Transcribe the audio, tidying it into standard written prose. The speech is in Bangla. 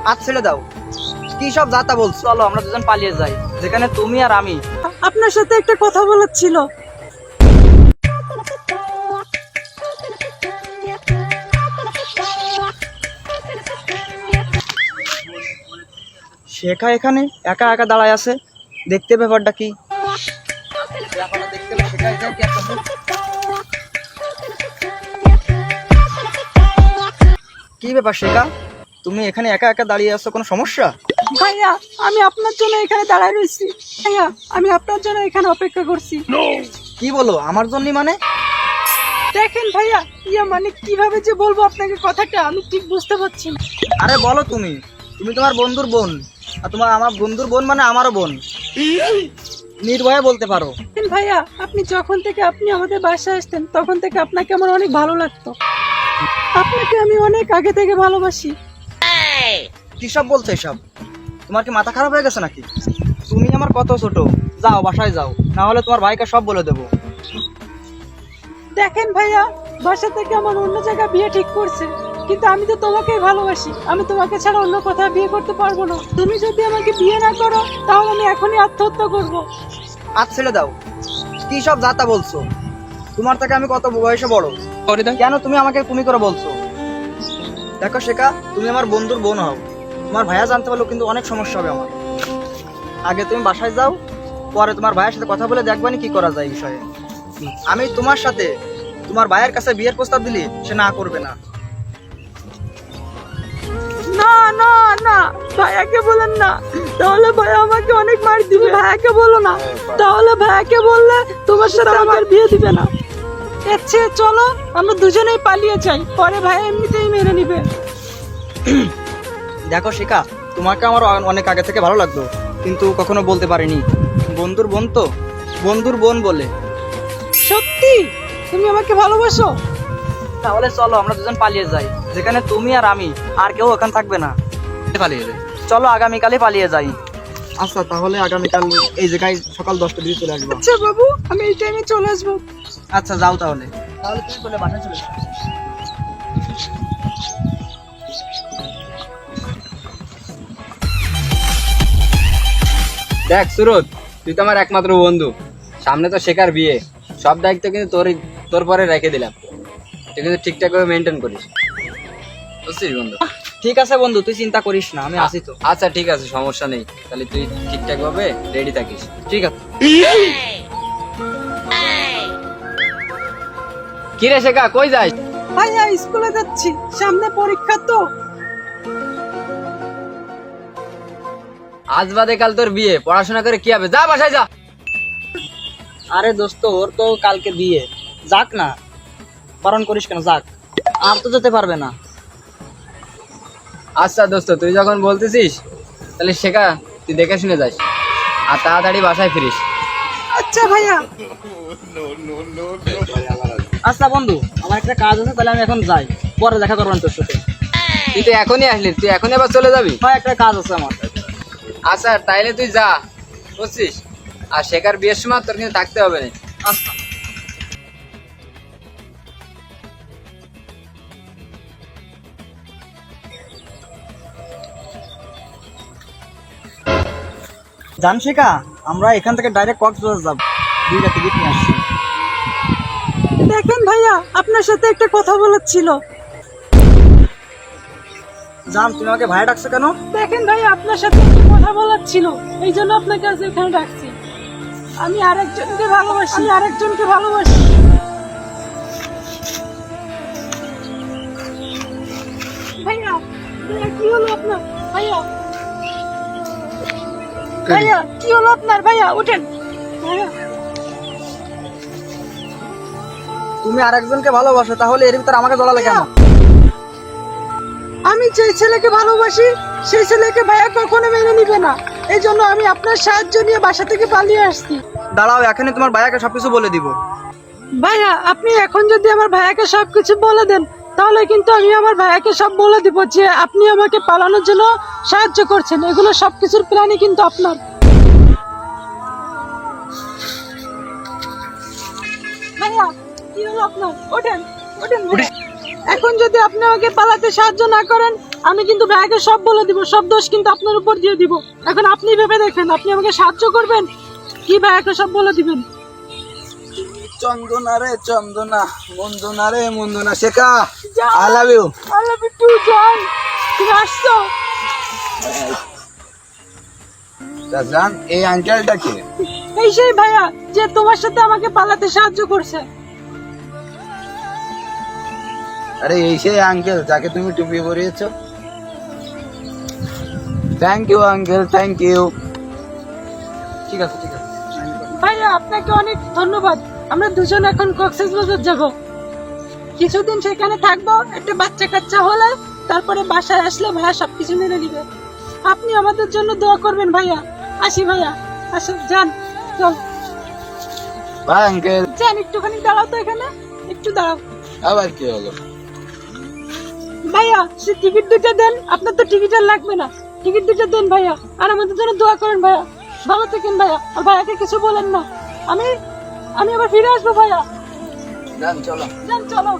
হাত ছেড়ে দাও। কি সব যাতা বলছো? চলো আমরা দুজন পালিয়ে যাই, যেখানে তুমি আর আমি। আপনার সাথে একটা কথা বলার ছিল। শেখা এখানে একা একা দাঁড়ায় আছে, দেখতে ব্যাপারটা কি? কি ব্যাপার শেখা, তুমি এখানে একা একা দাঁড়িয়ে আছো, কোনো সমস্যা? ভাইয়া, আমি আপনার জন্য এখানে দাঁড়ায় রয়েছি। ভাইয়া, আমি আপনার জন্য এখানে অপেক্ষা করছি। কি বলো আমার জন্য? মানে দেখেন ভাইয়া, মানে কিভাবে যে বলবো আপনাকে কথাটা আমি ঠিক বুঝতে পারছি না। আরে বলো, তুমি তুমি তোমার বন্ধুর বোন, আর আমার বন্ধুর বোন মানে আমারও বোন, নির্ভয়ে বলতে পারো। দেখেন ভাইয়া, আপনি যখন থেকে আপনি আমাদের বাসায় আসতেন তখন থেকে আপনাকে আমার অনেক ভালো লাগতো। আপনাকে আমি অনেক আগে থেকে ভালোবাসি। কি সব বলছো এসব? তোমার কি মাথা খারাপ হয়ে গেছে নাকি? তুমি আমার কত ছোট, যাও বাসায় যাও, না হলে তোমার ভাইকে সব বলে দেবো। দেখেন ভাইয়া, বাসা থেকে আমার অন্য জায়গায় বিয়ে ঠিক করছে, কিন্তু আমি তো তোমাকেই ভালোবাসি। আমি তোমাকে ছাড়া অন্য কোথাও বিয়ে করতে পারবো না। তুমি যদি আমাকে বিয়ে না করো তাহলে আমি এখনই আত্মহত্যা করবো। হাত ছেড়ে দাও। কি সব যাতা বলছো? তোমার থেকে আমি কত বয়সে বড়, কেন তুমি আমাকে তুমি করে বলছো? দেখো শেখা, তুমি আমার বন্ধুর বোন হও, তোমার ভাইয়া জানতে পারলো কিন্তু অনেক সমস্যা হবে আমার। আগে তুমি বাসায় যাও, পরে তোমার ভাইয়ের সাথে কথা বলে দেখবানি কি করা যায় এই বিষয়ে। আমি তোমার সাথে তোমার ভাইয়ের কাছে বিয়ের প্রস্তাব দিলি সে না করবে না। না না না, ভাইয়াকে বলেন না, তাহলে ভাইয়া আমাকে অনেক মার দিবে। ভাইয়াকে বলো না, তাহলে ভাইয়াকে বললে তোমার সাথে আমার বিয়ে দিবে না। এর চেয়ে চলো আমরা দুজনেই পালিয়ে যাই, পরে ভাইয়া এমনিতেই মেরে নিবে। দেখো শিখা, তোমাকে আমার অনেক আগে থেকে ভালো লাগতো, কিন্তু কখনো বলতে পারিনি। বন্ধুর বোন তো, বন্ধুর বোন বলে। সত্যি তুমি আমাকে ভালোবাসো? তাহলে চলো আমরা দুজন পালিয়ে যাই, যেখানে তুমি আর আমি, আর কেউ ওখানে থাকবে না। পালিয়ে যাই, চলো আগামীকালই পালিয়ে যাই। আচ্ছা তাহলে আগামীকাল এই জায়গায় সকাল 10টার দিকে চলে আসবো। আচ্ছা বাবু, আমি এই টাইমে চলে আসবো। আচ্ছা যাও তাহলে। তাহলে তুমি চলে বাসায় চলে যাও। দেখ সুরত, তুই তো আমার একমাত্র বন্ধু, সামনে তো শেখার বিয়ে, সব দায়িত্ব কিন্তু তোর পরে রেখে দিলাম। তুই কিন্তু ঠিকঠাক ভাবে মেনটেন করিস, বুঝছিস বন্ধু? ঠিক আছে বন্ধু, তুই চিন্তা করিস না, আমি আছি তো। আচ্ছা ঠিক আছে, সমস্যা নেই, তাহলে তুই ঠিকঠাক ভাবে রেডি থাকিস। ঠিক আছে। কি রে শেখা, কই যাস? ভাইয়া স্কুলে যাচ্ছি, সামনে পরীক্ষা তো। আজ বাদে কাল তোর বিয়ে, পড়াশোনা করে কি হবে? যা বাসায় যা। আরে দোস্ত, ওর তো কালকে বিয়ে, যাক না, বারণ করিস কেন, যাক। আর তো যেতে পারবে না। আচ্ছা দোস্ত, তুই যখন বলতেছিস তাহলে শেখা, তুই দেখে শুনে যাস আর তাড়াতাড়ি বাসায় ফিরিস। আচ্ছা ভাইয়া। আচ্ছা বন্ধু, আমার একটা কাজ আছে, তাহলে আমি এখন যাই, পরে দেখা করবেন তোর সাথে। তুই তো এখনই আসলি, তুই এখনই আবার চলে যাবি? হয়, একটা কাজ আছে আমার। আচ্ছা তাইলে তুই যা, বুঝছিস? আর শেখার বিয়ের সময় তোর কিন্তু থাকতে হবে না। আচ্ছা। জান শেখা, আমরা এখান থেকে ডাইরেক্ট কক্সবাজার যাব, 2টা টিকিট নিয়ে আসছি। দেখেন ভাইয়া, আপনার সাথে একটা কথা বলার ছিল। জান, তুমি আমাকে ভাইয়া ডাকছো কেন? দেখেন ভাইয়া, আপনার সাথে একটা কথা বলার ছিল, এই জন্য আপনাকে আজ এখানে ডাকছি। আমি আরেকজনকে ভালোবাসি। ভাইয়া, ভাইয়া কি হলো আপনার? ভাইয়া ভাইয়া কি হলো আপনার? ভাইয়া ওঠেন। ভাইয়া, তুমি আরেকজনকে ভালোবাসো, তাহলে এর ভিতর আমাকে জড়ালে কেন? আমি যে ছেলেকে ভালোবাসি সেই ছেলেকে ভাইয়া কখনো মেনে নিবে না, এই জন্য আমি আপনার সাহায্য নিয়ে বাসা থেকে পালিয়ে আসছি। দাঁড়াও, এখনই তোমার ভাইয়াকে সবকিছু বলে দিব। ভাইয়া, আপনি এখন যদি আমার ভাইয়াকে সবকিছু বলে দেন তাহলে কিন্তু আমি আমার ভাইয়াকে সব বলে দিব যে আপনি আমাকে পালানোর জন্য সাহায্য করছেন। এগুলো সবকিছুর প্ল্যানই কিন্তু আপনার। ভাইয়া কি হলো আপনার? ওঠেন ওঠেন ভাইয়া। এখন যদি আপনি আমাকে পালাতে সাহায্য না করেন আমি কিন্তু ভাইয়াকে সব বলে দিব, সব দোষ কিন্তু আপনার উপর দিয়ে দিব। এখন আপনি ভেবে দেখেন, আপনি আমাকে সাহায্য করবেন কি ভাইয়াকে সব বলে দিবেন? চন্দনা রে চন্দনা, মন্দনা রে মন্দনা, শেখা যাও। I love you. I love you too, জান। তুমি আসছো? জান, এই আঙ্কেলটা কে? এই সেই ভাইয়া যে তোমার সাথে আমাকে পালাতে সাহায্য করছে। আরে এই সেই আঙ্কেল যাকে তুমি টুপি পরিয়েছো? Thank you uncle, thank you. ঠিক আছে ঠিক আছে। ভাইয়া আপনাকে অনেক ধন্যবাদ। আমরা দুজন এখন কক্সবাজার যাব, কিছুদিন সেখানে থাকবো। একটা বাচ্চা কাচ্চা হলে তারপরে বাসায় আসলে ভাইয়া সবকিছু মেনে নিবে। আপনি আমাদের জন্য দোয়া করবেন ভাইয়া। আসি ভাইয়া, আসুন, যান, চল বাই আঙ্কেল। যান। একটুখানি দাঁড়াও তো এখানে, একটু দাঁড়াও। আবার কি হলো? ভাইয়া সে টিকিট দুটো দেন, আপনার তো টিকিট আর লাগবে না। টিকিট দুটো দেন ভাইয়া, আর আমাদের জন্য দোয়া করেন ভাইয়া। ভালো থাকেন ভাইয়া, আর ভাইয়াকে কিছু বলেন না। আমি আবার ফিরে আসবো ভাইয়া। জান চলো। যান, চলো।